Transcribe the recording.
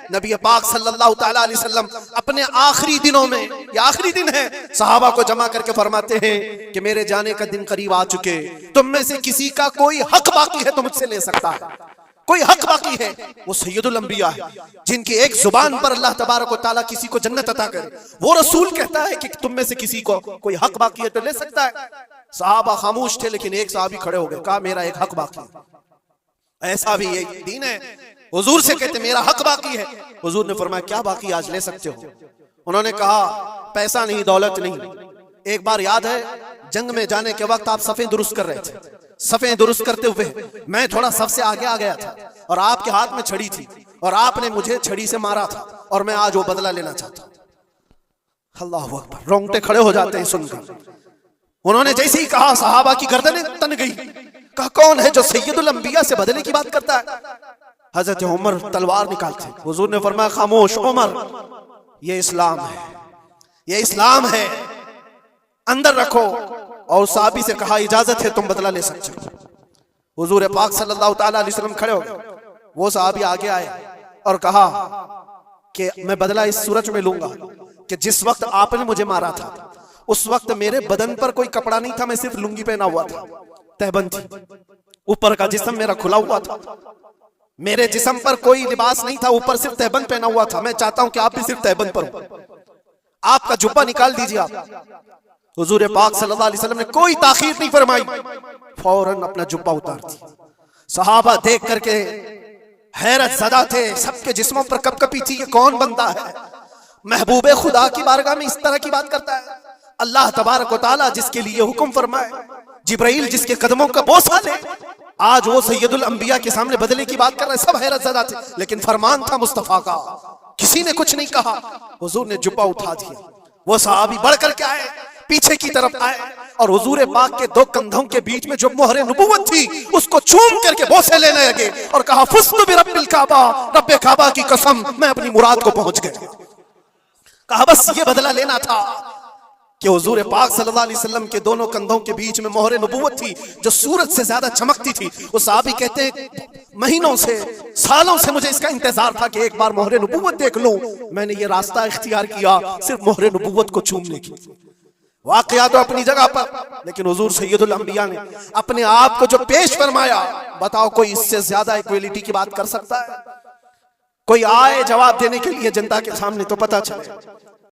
नबी पाक सल्लल्लाहु तआला अलैहि वसल्लम अपने आखिरी दिनों में, ये आखिरी दिन है, सहाबा को जमा करके फरमाते हैं कि मेरे जाने का दिन करीब आ चुके, तुम में से किसी का कोई हक बाकी है तो मुझसे ले सकता है, कोई हक बाकी है। वो सैयदुल अंबिया है, जिनकी एक जुबान पर अल्लाह तबारक व तआला किसी को जन्नत अता करे, वो रसूल कहता है कि तुम में से किसी को कोई हक बाकी है तो ले सकता है। सहाबा खामोश थे, लेकिन एक सहाबी खड़े हो गए, कहा मेरा एक हक बाकी है। ऐसा भी ये दीन है। हुजूर से कहते मेरा हक बाकी है। हुजूर ने फरमाया क्या बाकी, आज ले सकते हो। उन्होंने कहा पैसा नहीं, दौलत नहीं। एक बार याद है, जंग में जाने के वक्त आप सफ़ें दुरुस्त कर रहे थे, सफ़ें दुरुस्त करते हुए मैं थोड़ा सबसे आगे आ गया था और आपके हाथ में छड़ी थी और आपने मुझे छड़ी से मारा था और मैं आज वो बदला लेना चाहता हूं। अल्लाह अकबर, रोंगटे खड़े हो जाते हैं सुनकर। उन्होंने जैसे ही कहा, सहाबा की गर्दनें तन गई। कहा कौन है जो सैयदुल अंबिया से बदले की बात करता है? हजरत उमर तलवार निकालते। हुजूर ने फरमाया खामोश उमर, ये इस्लाम है, ये इस्लाम है, अंदर रखो। और साहबी से कहा इजाजत है, तुम बदला ले सकते हो। हुजूर पाक सल्लल्लाहु तआला अलैहि वसल्लम खड़े हो गए। वो साहबी आगे आए और कहा कि मैं बदला इस सूरज में लूंगा कि जिस वक्त आपने मुझे मारा था उस वक्त मेरे बदन पर कोई कपड़ा नहीं था, मैं सिर्फ लुंगी पहना हुआ था, तहबंद थी, ऊपर का जिस्म मेरा खुला हुआ था, मेरे जिस्म पर कोई लिबास नहीं था, ऊपर सिर्फ तहबंद पहना हुआ था। मैं चाहता हूं कि आप भी सिर्फ तहबंद पर हो, आपका जुब्बा निकाल दीजिए आप। हुजूर पाक सल्लल्लाहु अलैहि वसल्लम ने कोई ताखीर नहीं फरमाई, फौरन अपना जुब्बा उतार दिया। सहाबा देख करके हैरत ज़दा थे, सबके जिस्मों पर कपकपी थी, ये कौन बंदा है, महबूबे खुदा की बारगाह में इस तरह की बात करता है। अल्लाह तबारक व तआला जिसके लिए हुक्म फरमाए, जिब्राइल जिसके कदमों का बोसा ले, आज वो सैयदुल अंबिया के सामने बदले की बात कर रहे हैं। सब हैरत ज़दा थे, लेकिन फरमान था मुस्तफा का, किसी ने कुछ नहीं कहा। हुजूर ने जुब्बा उठा दिया। वो सहाबी बढ़ करके आए, पीछे की तरफ आए और हुजूर पाक के दो कंधों के बीच में जो मोहरे नबुव्वत थी उसको चूम करके बोसे लेने लगे और कहा फुस्तु बिरब्बिल काबा, रब्बे काबा की कसम, मैं अपनी मुराद को पहुंच गया। कहा बस ये बदला लेना था कि हुजूर पाक सल्लल्लाहु अलैहि वसल्लम के दोनों कंधों के बीच में मोहरे नबुव्वत थी जो सूरज से ज्यादा चमकती थी। वो साहबी कहते हैं महीनों से, सालों से मुझे इसका इंतजार था कि एक बार मोहरे नबुव्वत देख लूं। मैंने ये रास्ता इख्तियार किया सिर्फ मोहरे नबुव्वत को चूमने की। वाकया तो अपनी जगह पर, लेकिन हुजूर सैयदुल अंबिया ने अपने आप को जो पेश फरमाया, बताओ कोई इससे ज्यादा इक्वालिटी की बात कर सकता है? कोई आए जवाब देने के लिए जनता के सामने तो पता चले।